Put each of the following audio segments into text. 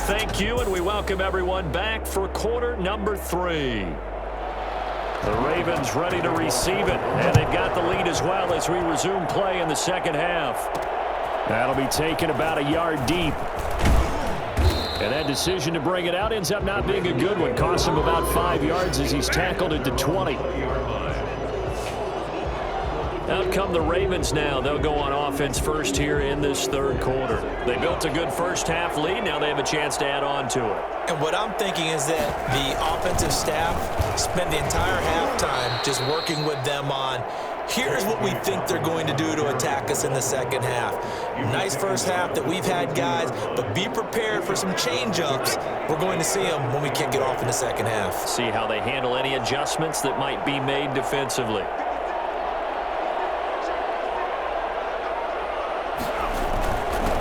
Thank you, and we welcome everyone back for quarter number 3. The Ravens ready to receive it, and they've got the lead as well as we resume play in the second half. That'll be taken about a yard deep. And that decision to bring it out ends up not being a good one. Costs him about 5 yards as he's tackled it to 20. Out come the Ravens now. They'll go on offense first here in this third quarter. They built a good first half lead. Now they have a chance to add on to it. And what I'm thinking is that the offensive staff spent the entire halftime just working with them on, here's what we think they're going to do to attack us in the second half. Nice first half that we've had, guys, but be prepared for some change-ups. We're going to see them when we kick it off in the second half. See how they handle any adjustments that might be made defensively.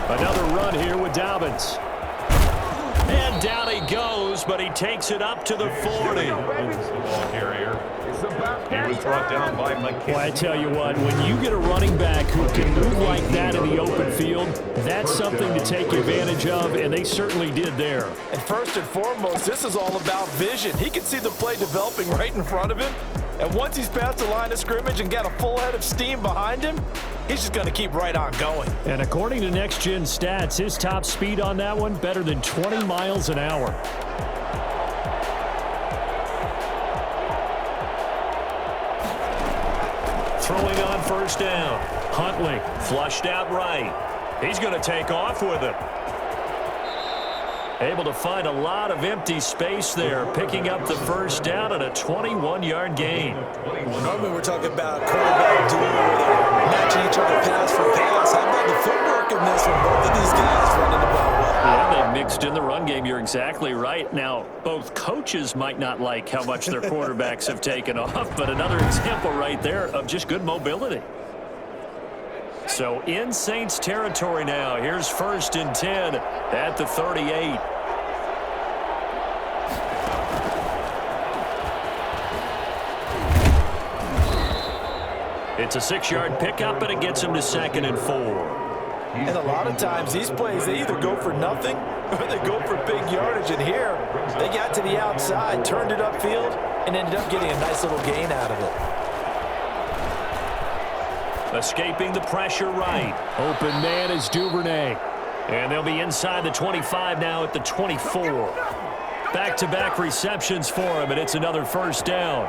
Another run here with Dobbins. And down he goes, but he takes it up to the 40. He was brought down by McKinney. Well, I tell you what, when you get a running back who can move like that in the open field, that's something to take advantage of, and they certainly did there. And first and foremost, this is all about vision. He can see the play developing right in front of him, and once he's past the line of scrimmage and got a full head of steam behind him, he's just going to keep right on going. And according to Next Gen Stats, his top speed on that one, better than 20 miles an hour. Throwing on first down. Huntley flushed out right. He's going to take off with it. Able to find a lot of empty space there, picking up the first down and a 21-yard gain. Normally we're talking about quarterback duel where they're matching each other pass for pass. How about the footwork in this one? Both of these guys running the ball well. Yeah, they mixed in the run game. You're exactly right. Now, both coaches might not like how much their quarterbacks have taken off, but another example right there of just good mobility. So in Saints territory now. Here's 1st and 10 at the 38. It's a 6-yard pickup, and it gets him to 2nd and 4. And a lot of times these plays, they either go for nothing or they go for big yardage. And here, they got to the outside, turned it upfield, and ended up getting a nice little gain out of it. Escaping the pressure right. Open man is Duvernay. And they'll be inside the 25 now at the 24. Back-to-back receptions for him, and it's another first down.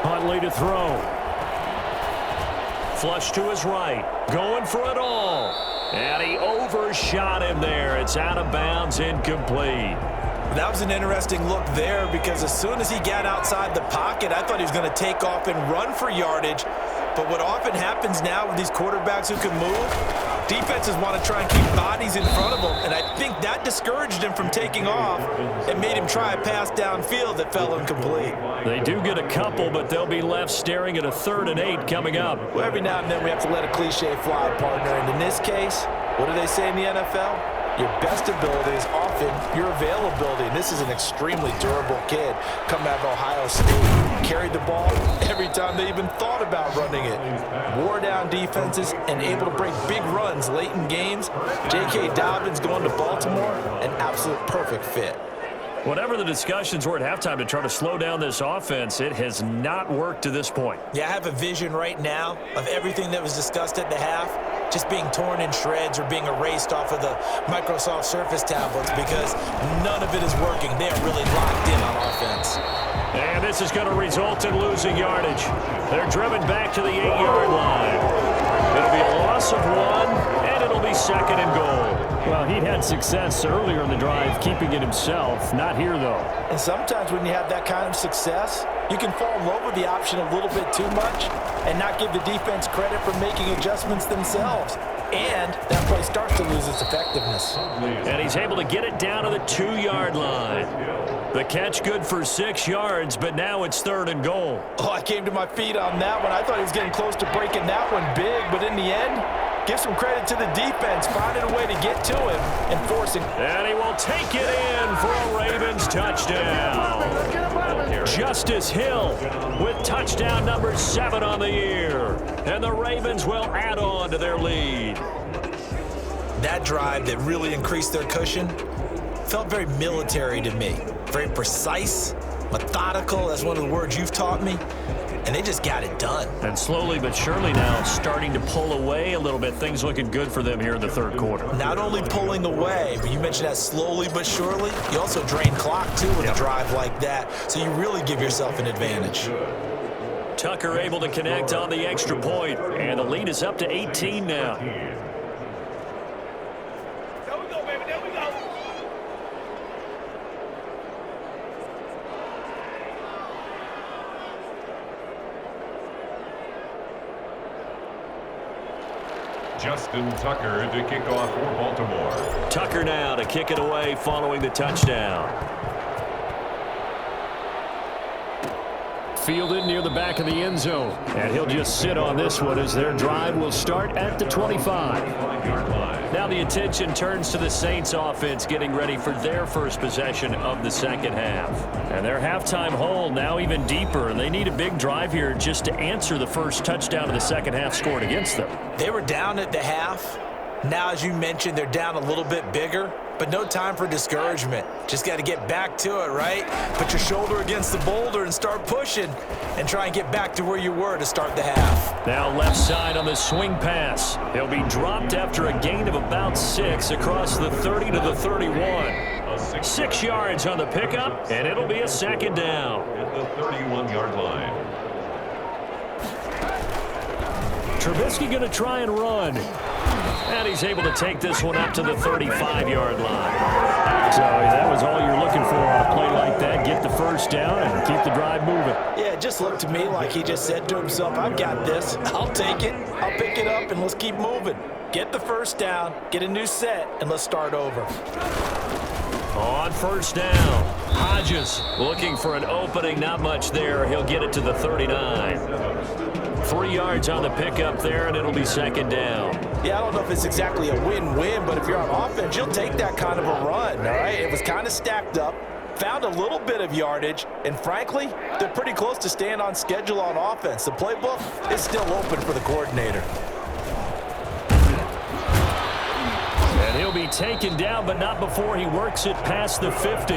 Huntley to throw. Flush to his right. Going for it all. And he overshot him there. It's out of bounds, incomplete. That was an interesting look there because as soon as he got outside the pocket, I thought he was going to take off and run for yardage. But what often happens now with these quarterbacks who can move, defenses want to try and keep bodies in front of them. And I think that discouraged him from taking off and made him try a pass downfield that fell incomplete. They do get a couple, but they'll be left staring at a 3rd and 8 coming up. Well, every now and then we have to let a cliche fly, partner. And in this case, what do they say in the NFL? Your best ability is often your availability. And this is an extremely durable kid coming out of Ohio State. Carried the ball every time they even thought about running it. Wore down defenses and able to break big runs late in games. J.K. Dobbins going to Baltimore, an absolute perfect fit. Whatever the discussions were at halftime to try to slow down this offense, it has not worked to this point. Yeah, I have a vision right now of everything that was discussed at the half just being torn in shreds or being erased off of the Microsoft Surface tablets because none of it is working. They are really locked in on offense. And this is going to result in losing yardage. They're driven back to the 8-yard line. It'll be a loss of 1, and it'll be 2nd and goal. Well, he'd had success earlier in the drive keeping it himself. Not here, though. And sometimes when you have that kind of success, you can fall in love with the option a little bit too much and not give the defense credit for making adjustments themselves. And that play starts to lose its effectiveness. And he's able to get it down to the 2-yard line. The catch good for 6 yards, but now it's 3rd and goal. Oh, I came to my feet on that one. I thought he was getting close to breaking that one big, but in the end, give some credit to the defense, finding a way to get to him and forcing. And he will take it in for a Ravens touchdown. Justice Hill with touchdown number 7 on the year. And the Ravens will add on to their lead. That drive that really increased their cushion felt very military to me. Very precise, methodical. That's one of the words you've taught me. And they just got it done. And slowly but surely now starting to pull away a little bit. Things looking good for them here in the third quarter. Not only pulling away, but you mentioned that slowly but surely. You also drain clock, too, with a drive like that. So you really give yourself an advantage. Tucker able to connect on the extra point. And the lead is up to 18 now. Justin Tucker to kick off for Baltimore. Tucker now to kick it away following the touchdown. Fielded near the back of the end zone. And he'll just sit on this one as their drive will start at the 25. Now the attention turns to the Saints offense getting ready for their first possession of the second half. And their halftime hole now even deeper. And they need a big drive here just to answer the first touchdown of the second half scored against them. They were down at the half. Now, as you mentioned, they're down a little bit bigger, but no time for discouragement. Just got to get back to it, right? Put your shoulder against the boulder and start pushing and try and get back to where you were to start the half. Now left side on the swing pass. He'll be dropped after a gain of about 6 across the 30 to the 31. 6 yards on the pickup, and it'll be a second down. At the 31-yard line. Trubisky going to try and run. And he's able to take this one up to the 35-yard line. So that was all you're looking for on a play like that. Get the first down and keep the drive moving. Yeah, it just looked to me like he just said to himself, I've got this. I'll take it. I'll pick it up, and let's keep moving. Get the first down, get a new set, and let's start over. On first down, Hodges looking for an opening. Not much there. He'll get it to the 39. 3 yards on the pickup there, and it'll be second down. Yeah, I don't know if it's exactly a win-win, but if you're on offense, you'll take that kind of a run, all right? It was kind of stacked up, found a little bit of yardage, and frankly, they're pretty close to staying on schedule on offense. The playbook is still open for the coordinator. And he'll be taken down, but not before he works it past the 50.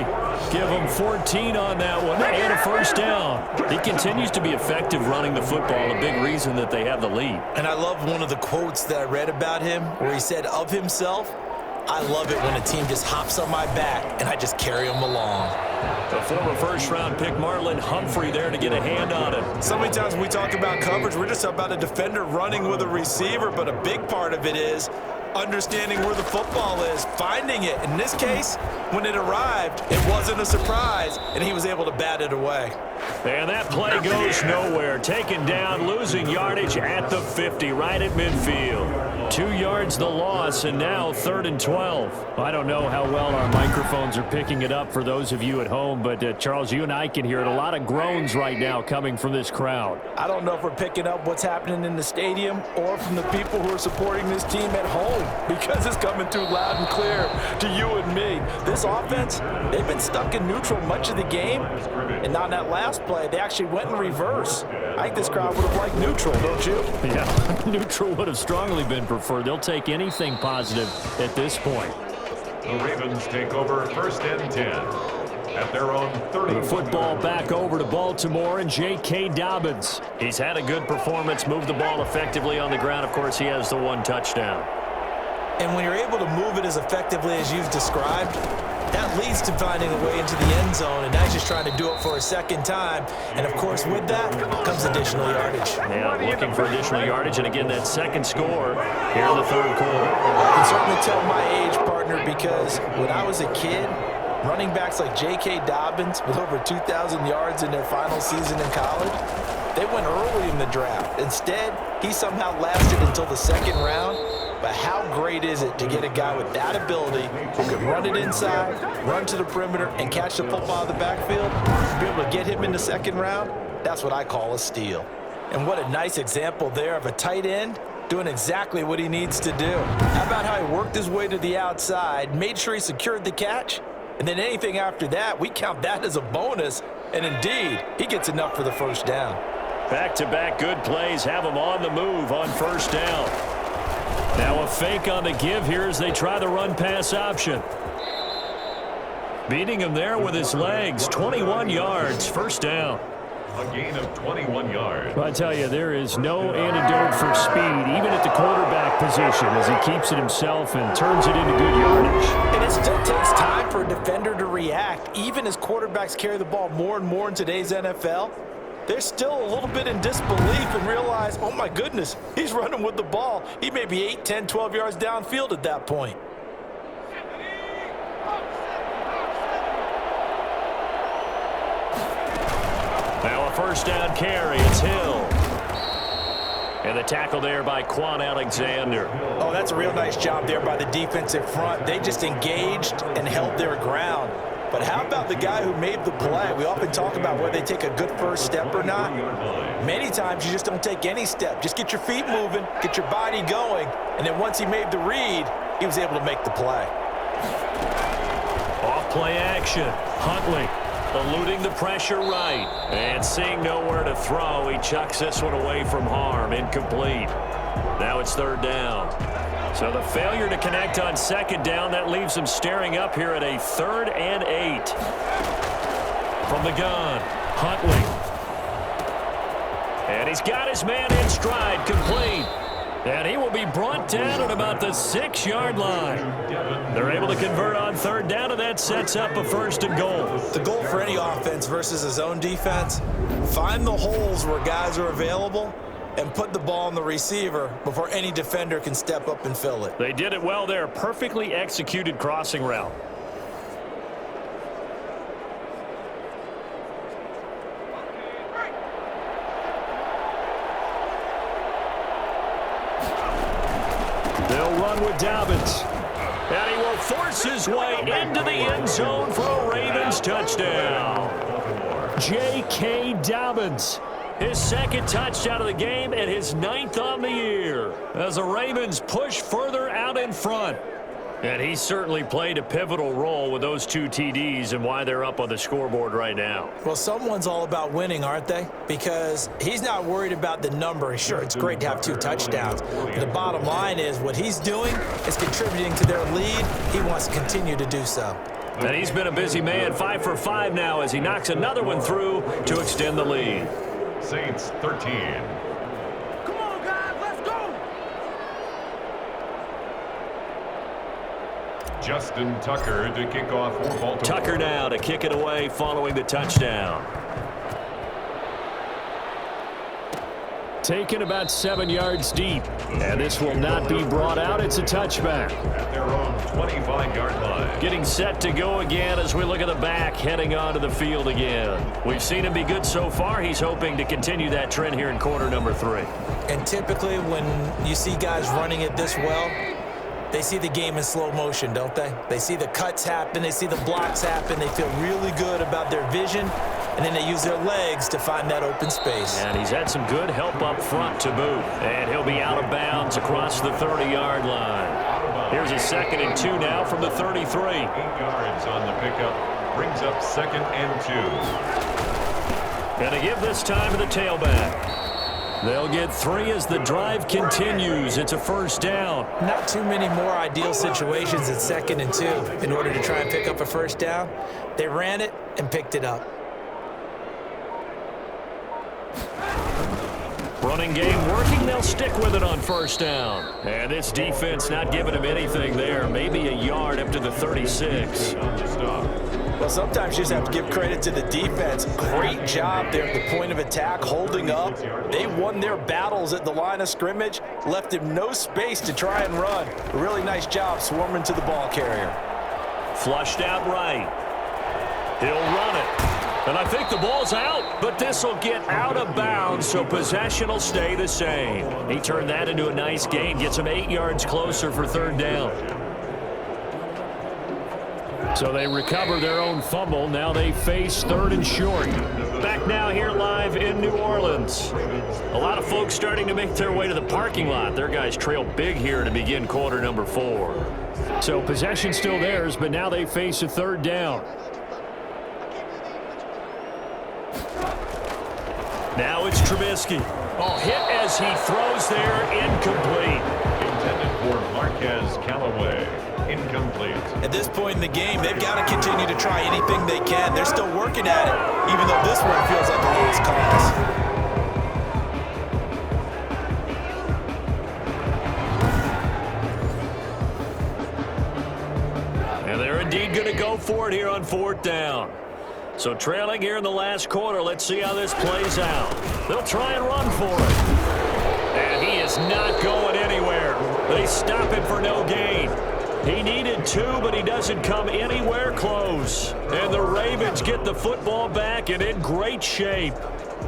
Give him 14 on that one, and a first down. He continues to be effective running the football, a big reason that they have the lead. And I love one of the quotes that I read about him where he said of himself, I love it when a team just hops on my back and I just carry them along. The former first-round pick Marlon Humphrey there to get a hand on it. So many times when we talk about coverage, we're just about a defender running with a receiver, but a big part of it is understanding where the football is, finding it. In this case, when it arrived, it wasn't a surprise, and he was able to bat it away. And that play goes nowhere. Taken down, losing yardage at the 50, right at midfield. 2 yards the loss, and now 3rd and 12. I don't know how well our microphones are picking it up for those of you at home, but Charles, you and I can hear it. A lot of groans right now coming from this crowd. I don't know if we're picking up what's happening in the stadium or from the people who are supporting this team at home, because it's coming through loud and clear to you and me. This offense, they've been stuck in neutral much of the game, and on that last play, they actually went in reverse. I think this crowd would have liked neutral, don't you? Yeah, neutral would have strongly been preferred. They'll take anything positive at this point. The Ravens take over 1st and 10 at their own 30. The football back over to Baltimore and J.K. Dobbins. He's had a good performance, moved the ball effectively on the ground. Of course, he has the 1 touchdown. And when you're able to move it as effectively as you've described, that leads to finding a way into the end zone, and now he's just trying to do it for a second time. And, of course, with that comes additional yardage. Yeah, looking for additional yardage, and again, that second score here in the 3rd quarter. I can certainly tell my age, partner, because when I was a kid, running backs like J.K. Dobbins with over 2,000 yards in their final season in college, they went early in the draft. Instead, he somehow lasted until the 2nd round. But how great is it to get a guy with that ability who can run it inside, run to the perimeter, and catch the football out of the backfield? Be able to get him in the 2nd round? That's what I call a steal. And what a nice example there of a tight end doing exactly what he needs to do. How about how he worked his way to the outside, made sure he secured the catch, and then anything after that, we count that as a bonus. And indeed, he gets enough for the first down. Back-to-back good plays have them on the move on first down. Now a fake on the give here as they try the run-pass option. Beating him there with his legs, 21 yards, first down. A gain of 21 yards. Well, I tell you, there is no antidote for speed, even at the quarterback position, as he keeps it himself and turns it into good yardage. And it still takes time for a defender to react. Even as quarterbacks carry the ball more and more in today's NFL, they're still a little bit in disbelief and realize, oh my goodness, he's running with the ball. He may be 8, 10, 12 yards downfield at that point. Now a first down carry. It's Hill. And the tackle there by Quan Alexander. Oh, that's a real nice job there by the defensive front. They just engaged and held their ground. But how about the guy who made the play? We often talk about whether they take a good first step or not. Many times you just don't take any step. Just get your feet moving, get your body going, and then once he made the read, he was able to make the play. Off play action. Huntley eluding the pressure right. And seeing nowhere to throw, he chucks this one away from harm. Incomplete. Now it's third down. So the failure to connect on second down, that leaves him staring up here at a 3rd and 8. From the gun, Huntley. And he's got his man in stride, complete. And he will be brought down at about the 6-yard line. They're able to convert on third down, and that sets up a 1st and goal. The goal for any offense versus his own defense, find the holes where guys are available and put the ball on the receiver before any defender can step up and fill it. They did it well there. Perfectly executed crossing route. They'll run with Dobbins. And he will force his way into the end zone for a Ravens touchdown. J.K. Dobbins. His 2nd touchdown of the game and his 9th on the year as the Ravens push further out in front. And he certainly played a pivotal role with those 2 TDs and why they're up on the scoreboard right now. Well, someone's all about winning, aren't they? Because he's not worried about the number. Sure, it's great to have 2 touchdowns. But the bottom line is what he's doing is contributing to their lead. He wants to continue to do so. And he's been a busy man, 5 for 5 now as he knocks another one through to extend the lead. Saints 13. Come on, guys, let's go! Justin Tucker to kick off for Baltimore. Tucker now to kick it away following the touchdown. Taken about 7 yards deep. And this will not be brought out. It's a touchback. At their own 25-yard line. Getting set to go again as we look at the back heading onto the field again. We've seen him be good so far. He's hoping to continue that trend here in quarter number 3. And typically when you see guys running it this well, they see the game in slow motion, don't they? They see the cuts happen. They see the blocks happen. They feel really good about their vision. And then they use their legs to find that open space. And he's had some good help up front to boot. And he'll be out of bounds across the 30-yard line. Here's a 2nd and 2 now from the 33. 8 yards on the pickup. Brings up 2nd and 2. And a give this time to the tailback. They'll get 3 as the drive continues. It's a 1st down. Not too many more ideal situations at 2nd and 2 in order to try and pick up a 1st down. They ran it and picked it up. Running game working. They'll stick with it on 1st down. And this defense not giving him anything there. Maybe a yard up to the 36. Well, sometimes you just have to give credit to the defense. Great job there at the point of attack, holding up. They won their battles at the line of scrimmage, left him no space to try and run. A really nice job swarming to the ball carrier. Flushed out right. He'll run it. And I think the ball's out, but this will get out of bounds, so possession will stay the same. He turned that into a nice gain, gets him 8 yards closer for 3rd down. So they recover their own fumble. Now they face 3rd and short. Back now here live in New Orleans. A lot of folks starting to make their way to the parking lot. Their guys trail big here to begin quarter number 4. So possession still theirs, but now they face a 3rd down. Now it's Trubisky. Oh, hit as he throws there, incomplete. Intended for Marquez Callaway. Incomplete. At this point in the game, they've got to continue to try anything they can. They're still working at it, even though this one feels like a lost cause. And they're indeed going to go for it here on 4th down. So trailing here in the last quarter, let's see how this plays out. They'll try and run for it. And he is not going anywhere. They stop him for no gain. He needed 2, but he doesn't come anywhere close. And the Ravens get the football back and in great shape.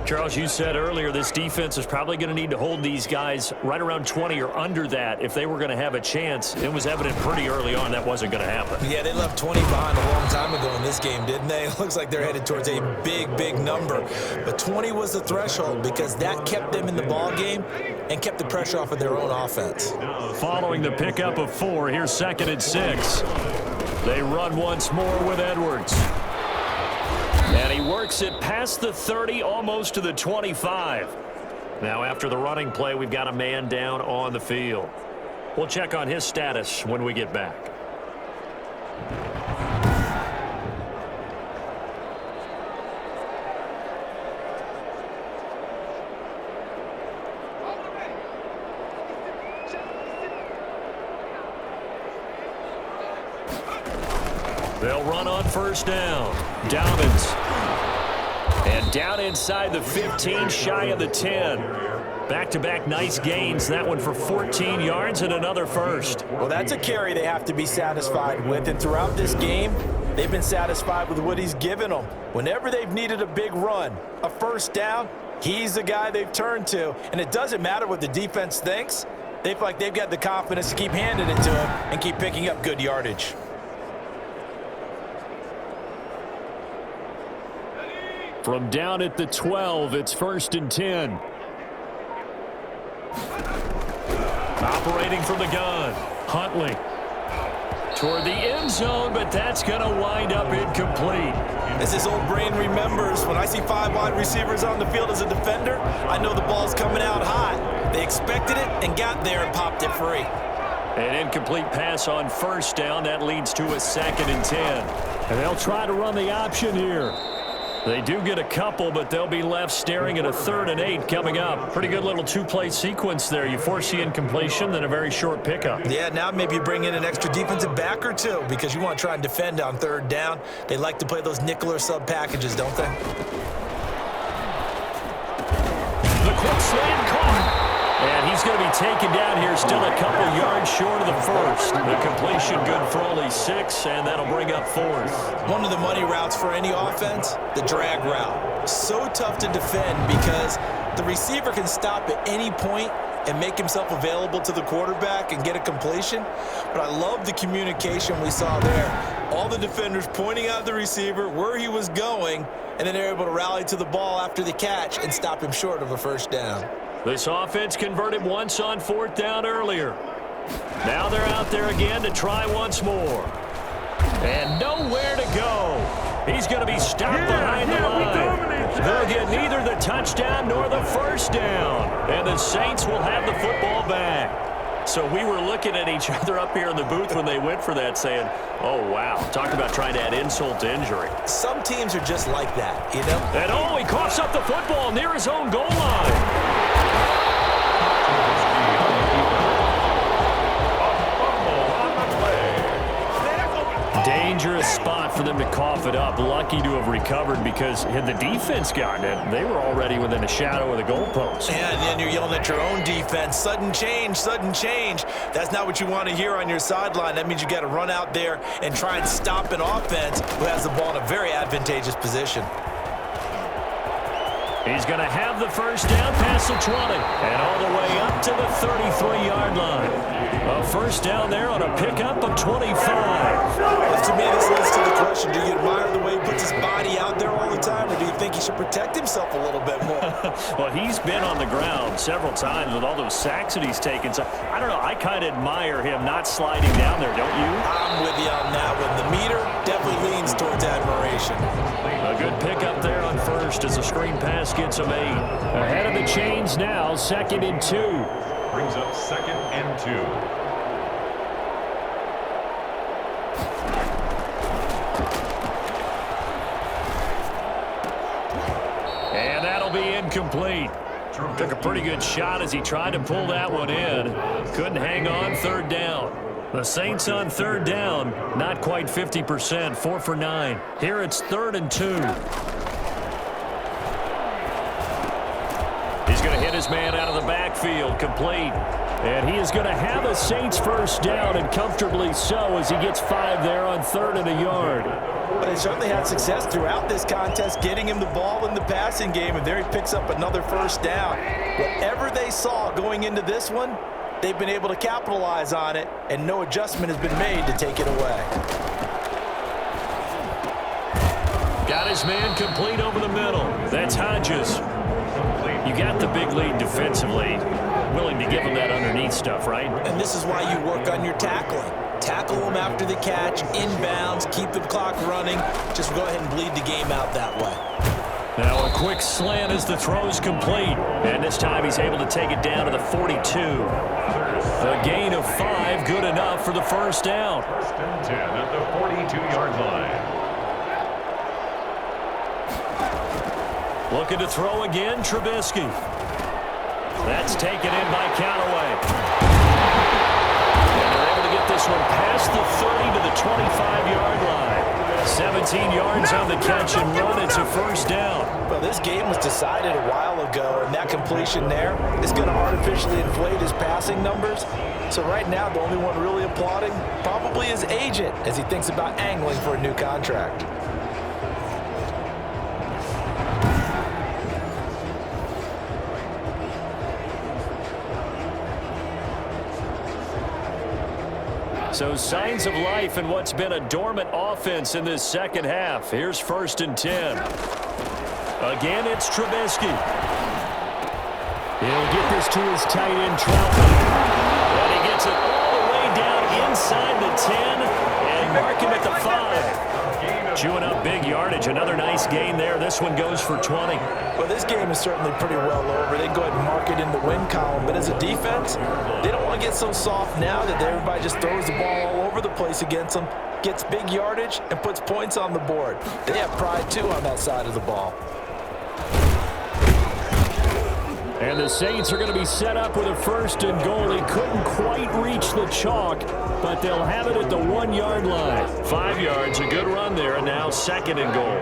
Charles, you said earlier this defense is probably going to need to hold these guys right around 20 or under that if they were going to have a chance. It was evident pretty early on that wasn't going to happen. Yeah, they left 20 behind a long time ago in this game, didn't they? It looks like they're headed towards a big, big number. But 20 was the threshold because that kept them in the ball game and kept the pressure off of their own offense. Following the pickup of 4, here's 2nd and 6. They run once more with Edwards. And he works it past the 30, almost to the 25. Now, after the running play, we've got a man down on the field. We'll check on his status when we get back. They'll run on 1st down. Dobbins. And down inside the 15, shy of the 10. Back-to-back nice gains. That one for 14 yards and another first. Well, that's a carry they have to be satisfied with. And throughout this game, they've been satisfied with what he's given them. Whenever they've needed a big run, a 1st down, he's the guy they've turned to. And it doesn't matter what the defense thinks. They feel like they've got the confidence to keep handing it to him and keep picking up good yardage. From down at the 12, it's 1st and 10. Operating from the gun, Huntley. Toward the end zone, but that's going to wind up incomplete. As his old brain remembers, when I see 5 wide receivers on the field as a defender, I know the ball's coming out hot. They expected it and got there and popped it free. An incomplete pass on 1st down. That leads to a 2nd and 10. And they'll try to run the option here. They do get a couple, but they'll be left staring at a 3rd and 8 coming up. Pretty good little 2-play sequence there. You force the incompletion, then a very short pickup. Yeah, now maybe you bring in an extra defensive back or 2 because you want to try and defend on 3rd down. They like to play those nickel or sub packages, don't they? The quick slant caught. And he's going to be taken down here, still a couple yards short of the first. The completion good for only 6, and that'll bring up 4th. One of the money routes for any offense, the drag route. So tough to defend because the receiver can stop at any point and make himself available to the quarterback and get a completion. But I love the communication we saw there. All the defenders pointing out the receiver, where he was going, and then they're able to rally to the ball after the catch and stop him short of a 1st down. This offense converted once on 4th down earlier. Now they're out there again to try once more. And nowhere to go. He's going to be stopped behind the line. They'll get neither the touchdown nor the 1st down. And the Saints will have the football back. So we were looking at each other up here in the booth when they went for that saying, oh, wow, talk about trying to add insult to injury. Some teams are just like that, you know? And oh, he coughs up the football near his own goal line. Dangerous spot for them to cough it up. Lucky to have recovered because had the defense gotten it, they were already within a shadow of the goalpost. And then you're yelling at your own defense. Sudden change, sudden change. That's not what you want to hear on your sideline. That means you got to run out there and try and stop an offense who has the ball in a very advantageous position. He's going to have the 1st down past the 20 and all the way up to the 33-yard line. A 1st down there on a pickup of 25. To me, this leads to the question, do you admire the way he puts his body out there all the time, or do you think he should protect himself a little bit more? Well, he's been on the ground several times with all those sacks that he's taken. So, I don't know, I kind of admire him not sliding down there, don't you? I'm with you on that one. The meter definitely leans towards admiration. A good pickup there on 1st first as the screen pass gets a 8. Ahead of the chains now, 2nd and 2. Brings up 2nd and 2. And that'll be incomplete. Took a pretty good shot as he tried to pull that one in. Couldn't hang on, 3rd down. The Saints on 3rd down, not quite 50%, 4 for 9. Here it's 3rd and 2. He's going to hit his man out of the backfield, complete. And he is going to have a Saints first down, and comfortably so, as he gets 5 there on 3rd and a yard. But they certainly had success throughout this contest, getting him the ball in the passing game, and there he picks up another first down. Whatever they saw going into this one, they've been able to capitalize on it, and no adjustment has been made to take it away. Got his man complete over the middle. That's Hodges. You got the big lead defensively. Willing to give him that underneath stuff, right? And this is why you work on your tackling. Tackle him after the catch, inbounds, keep the clock running. Just go ahead and bleed the game out that way. Now a quick slant as the throw's complete. And this time he's able to take it down to the 42. A gain of 5, good enough for the first down. 1st and 10 at the 42-yard line. Looking to throw again, Trubisky. That's taken in by Callaway. And they're able to get this one past the 30 to the 25-yard line. 17 yards on the catch and run. It's a first down. Well, this game was decided a while ago, and that completion there is going to artificially inflate his passing numbers. So right now, the only one really applauding probably his agent as he thinks about angling for a new contract. So signs of life in what's been a dormant offense in this second half. Here's 1st and 10. Again, it's Trubisky. He'll get this to his tight end, Troutman. And he gets it all the way down inside the 10 and mark him at the 5. Chewing up big yardage. Another nice gain there. This one goes for 20. Well, this game is certainly pretty well over. They can go ahead and mark it in the win column. But as a defense, they don't want to get so soft now that everybody just throws the ball all over the place against them, gets big yardage, and puts points on the board. They have pride, too, on that side of the ball. And the Saints are going to be set up with a 1st and goal. He couldn't quite reach the chalk, but they'll have it at the 1-yard line. 5 yards, a good run there, and now 2nd and goal.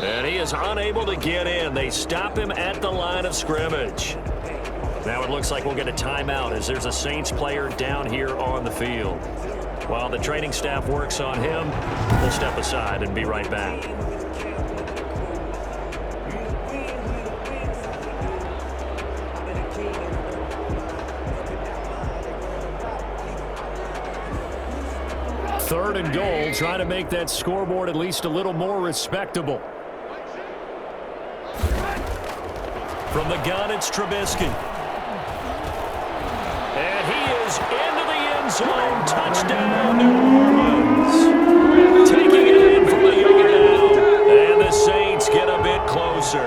And he is unable to get in. They stop him at the line of scrimmage. Now it looks like we'll get a timeout as there's a Saints player down here on the field. While the training staff works on him, we'll step aside and be right back. Third and goal, trying to make that scoreboard at least a little more respectable. From the gun, it's Trubisky. And he is into the end zone. Touchdown, New Orleans. Taking it in from the yard out. And the Saints get a bit closer.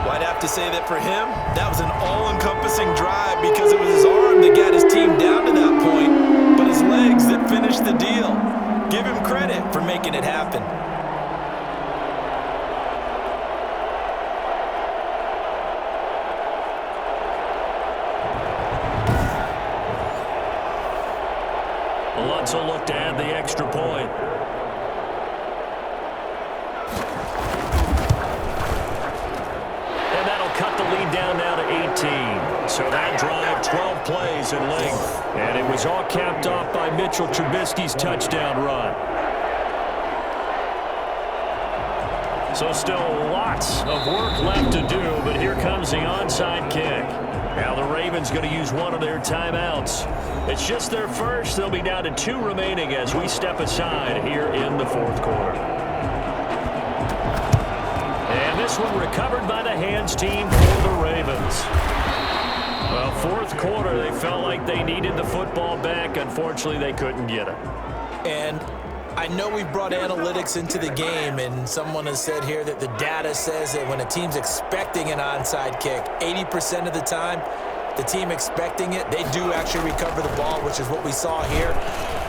Well, I'd have to say that for him, that was an all-encompassing drive because it was his arm that got his team down to that point, but his legs that finished the deal. Give him credit for making it happen. Lutz will look to add the extra point. And that'll cut the lead down now to 18. So that drive, 12 plays in length. And it was all capped off by Mitchell Trubisky's touchdown run. So still lots of work left to do, but here comes the onside kick. Now the Ravens going to use one of their timeouts. It's just their first. They'll be down to 2 remaining as we step aside here in the 4th quarter. And this one recovered by the hands team for the Ravens. Well, fourth quarter, they felt like they needed the football back. Unfortunately, they couldn't get it. And I know we've brought analytics into the game, and someone has said here that the data says that when a team's expecting an onside kick, 80% of the time, the team expecting it, they do actually recover the ball, which is what we saw here.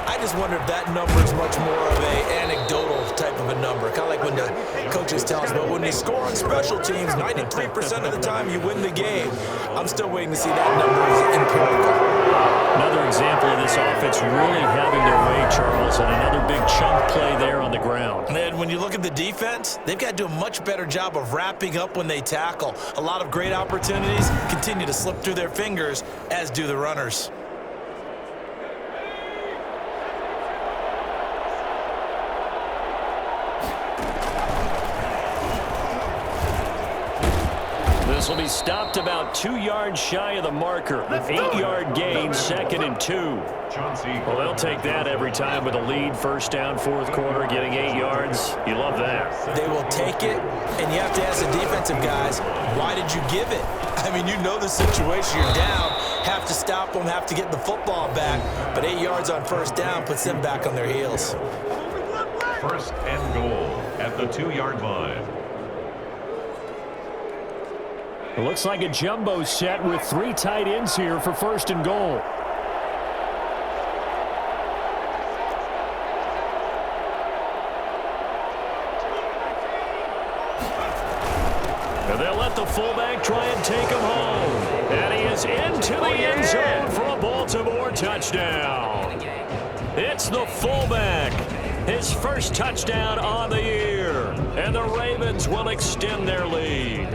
I just wonder if that number is much more of an anecdotal type of a number, kind of like when the coaches tell us, but when you score on special teams, 93% of the time you win the game. I'm still waiting to see that number as empirical. Another example of this offense really having their way, Charles, and another big chunk play there on the ground. And when you look at the defense, they've got to do a much better job of wrapping up when they tackle. A lot of great opportunities continue to slip through their fingers, as do the runners. This will be stopped about 2 yards shy of the marker. 8-yard gain, 2nd and 2. Well, they'll take that every time with a lead. First down, fourth quarter, getting 8 yards. You love that. They will take it, and you have to ask the defensive guys, why did you give it? I mean, you know the situation. You're down, have to stop them, have to get the football back. But 8 yards on first down puts them back on their heels. First and goal at the 2-yard line. It looks like a jumbo set with 3 tight ends here for first and goal. And they'll let the fullback try and take him home. And he is into the end zone for a Baltimore touchdown. It's the fullback. His first touchdown on the year. And the Ravens will extend their lead.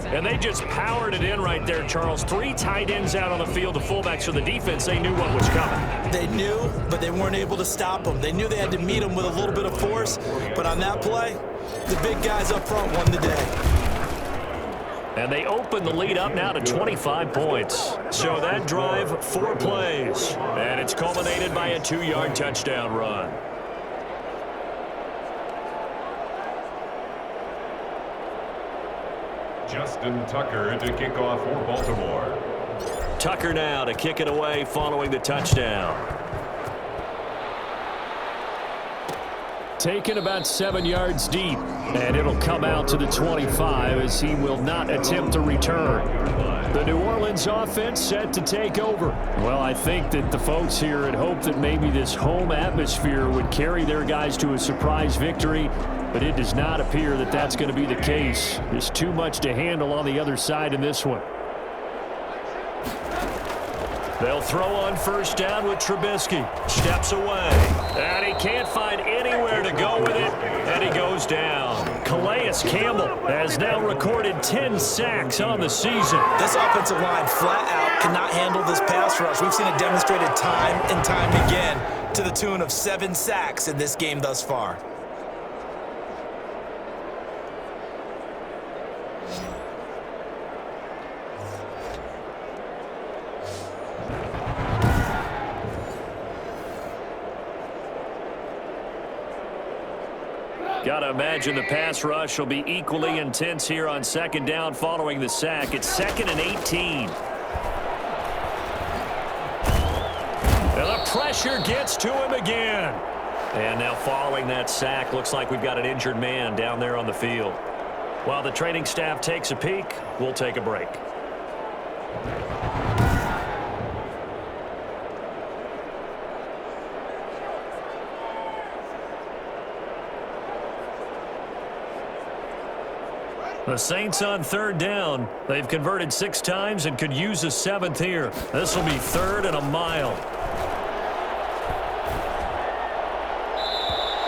And they just powered it in right there, Charles. 3 tight ends out on the field. The fullbacks for the defense, they knew what was coming. They knew, but they weren't able to stop them. They knew they had to meet them with a little bit of force. But on that play, the big guys up front won the day. And they open the lead up now to 25 points. So that drive, 4 plays. And it's culminated by a 2-yard touchdown run. Justin Tucker to kick off for Baltimore. Tucker now to kick it away following the touchdown. Taken about 7 yards deep, and it'll come out to the 25 as he will not attempt to return. The New Orleans offense set to take over. Well, I think that the folks here had hoped that maybe this home atmosphere would carry their guys to a surprise victory, but it does not appear that that's going to be the case. There's too much to handle on the other side in this one. They'll throw on first down with Trubisky. Steps away. And he can't find anywhere to go with it. And he goes down. Calais Campbell has now recorded 10 sacks on the season. This offensive line flat out cannot handle this pass rush. We've seen it demonstrated time and time again to the tune of 7 sacks in this game thus far. Got to imagine the pass rush will be equally intense here on second down following the sack. It's 2nd and 18. And the pressure gets to him again. And now following that sack, looks like we've got an injured man down there on the field. While the training staff takes a peek, we'll take a break. The Saints on third down. They've converted 6 times and could use a 7th here. This will be 3rd and a mile.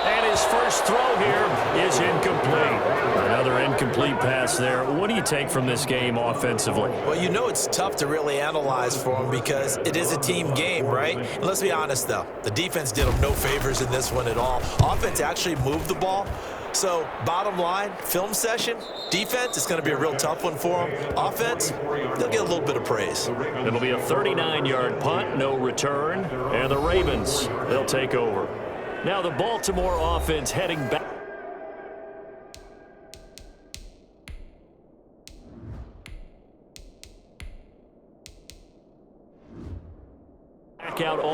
And his first throw here is incomplete. Another incomplete pass there. What do you take from this game offensively? Well, you know it's tough to really analyze for them because it is a team game, right? And let's be honest, though. The defense did them no favors in this one at all. Offense actually moved the ball. So, bottom line, film session, defense, it's going to be a real tough one for them. Offense, they'll get a little bit of praise. It'll be a 39-yard punt, no return. And the Ravens, they'll take over. Now the Baltimore offense heading back.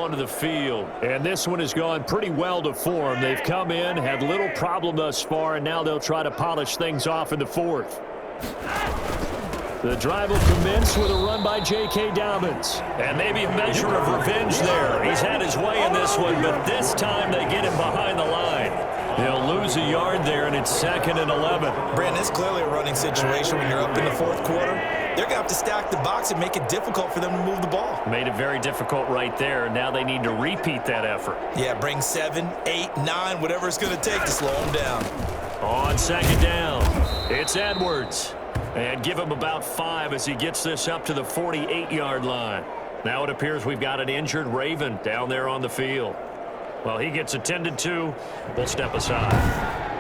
onto the field. And this one has gone pretty well to form. They've come in, had little problem thus far, and now they'll try to polish things off in the fourth. The drive will commence with a run by J.K. Dobbins. And maybe a measure of revenge there. He's had his way in this one, but this time they get him behind the line. They'll lose a yard there, and it's 2nd and 11. Brandon, it's clearly a running situation when you're up in the fourth quarter. They're going to have to stack the box and make it difficult for them to move the ball. Made it very difficult right there. Now they need to repeat that effort. Yeah, bring 7, 8, 9, whatever it's going to take to slow them down. On 2nd down, it's Edwards. And give him about 5 as he gets this up to the 48-yard line. Now it appears we've got an injured Raven down there on the field. Well, he gets attended to. We'll step aside.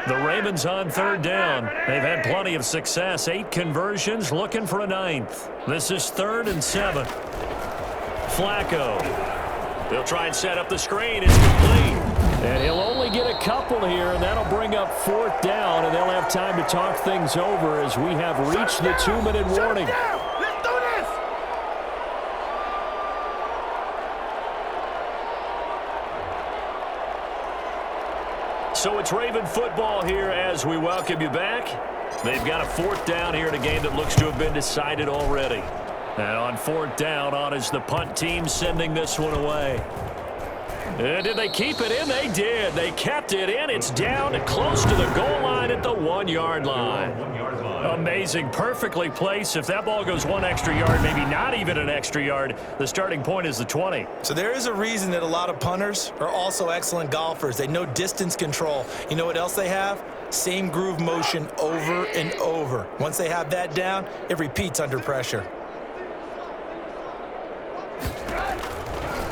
The Ravens on 3rd down. They've had plenty of success. 8 conversions, looking for a 9th. This is 3rd and 7. Flacco. They'll try and set up the screen. It's complete. And he'll only get a couple here, and that'll bring up 4th down, and they'll have time to talk things over as we have reached the 2-minute warning. Let's do this! So it's Raven football here as we welcome you back. They've got a 4th down here in a game that looks to have been decided already. And on 4th down, on is the punt team sending this one away. And did they keep it in? They did. They kept it in. It's down close to the goal line at the 1-yard line. Amazing. Perfectly placed. If that ball goes 1 extra yard, maybe not even an extra yard, the starting point is the 20. So there is a reason that a lot of punters are also excellent golfers. They know distance control. You know what else they have? Same groove motion over and over. Once they have that down, it repeats under pressure.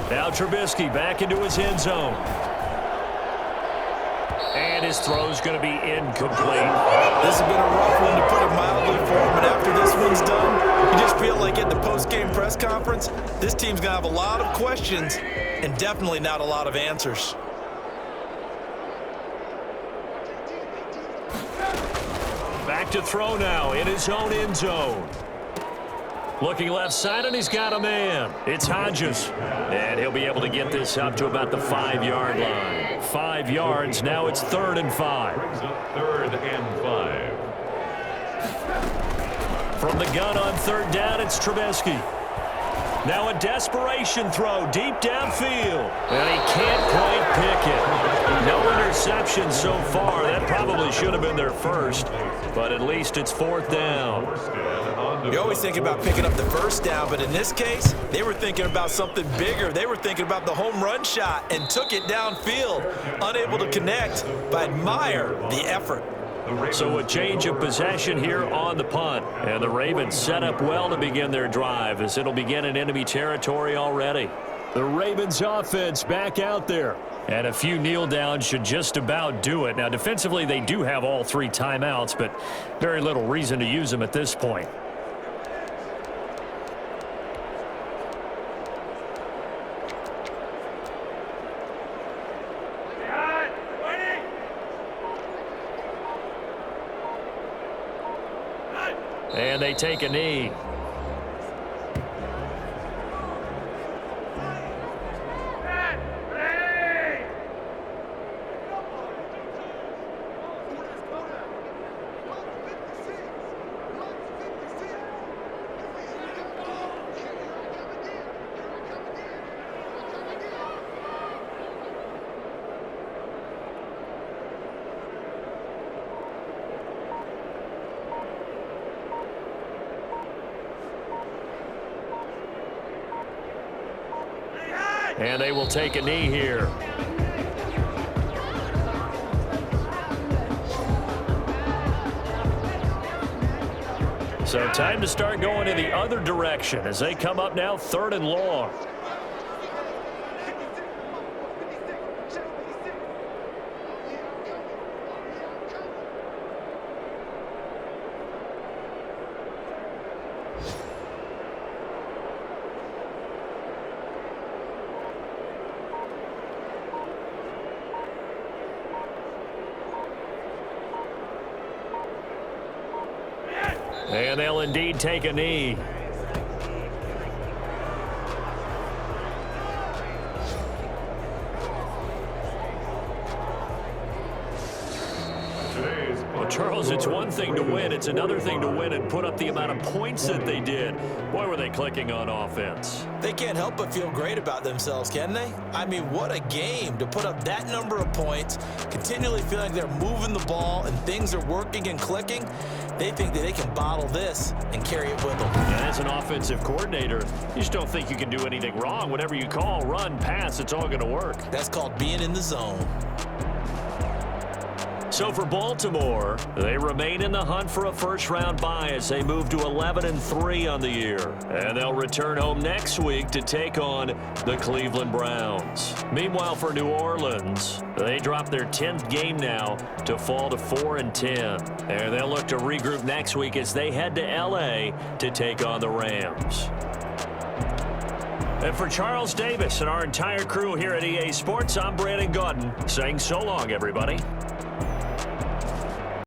Now Trubisky back into his end zone. And his throw's going to be incomplete. This has been a rough one, to put it mildly, for him, but after this one's done, you just feel like at the post-game press conference, this team's going to have a lot of questions and definitely not a lot of answers. Back to throw now in his own end zone. Looking left side, and he's got a man. It's Hodges. And he'll be able to get this up to about the 5-yard line. 5 yards. Now it's 3rd and 5. Brings up 3rd and 5. From the gun on 3rd down, it's Trubisky. Now a desperation throw deep downfield. And he can't quite pick it. No interception so far. That probably should have been their first. But at least it's 4th down. You always think about picking up the first down, but in this case, they were thinking about something bigger. They were thinking about the home run shot and took it downfield. Unable to connect, but admire the effort. So a change of possession here on the punt. And the Ravens set up well to begin their drive as it'll begin in enemy territory already. The Ravens offense back out there. And a few kneel downs should just about do it. Now defensively they do have all 3 timeouts, but very little reason to use them at this point. And they take a knee. And they will take a knee here. So time to start going in the other direction as they come up now 3rd and long. And they'll indeed take a knee. Well, Charles, it's one thing to win. It's another thing to win and put up the amount of points that they did. Boy, were they clicking on offense. They can't help but feel great about themselves, can they? I mean, what a game to put up that number of points, continually feeling they're moving the ball and things are working and clicking. They think that they can bottle this and carry it with them. And as an offensive coordinator, you just don't think you can do anything wrong. Whatever you call, run, pass, it's all going to work. That's called being in the zone. So for Baltimore, they remain in the hunt for a first-round bye as they move to 11-3 on the year. And they'll return home next week to take on the Cleveland Browns. Meanwhile, for New Orleans, they drop their 10th game now to fall to 4-10. And they'll look to regroup next week as they head to L.A. to take on the Rams. And for Charles Davis and our entire crew here at EA Sports, I'm Brandon Gaudin saying so long, everybody.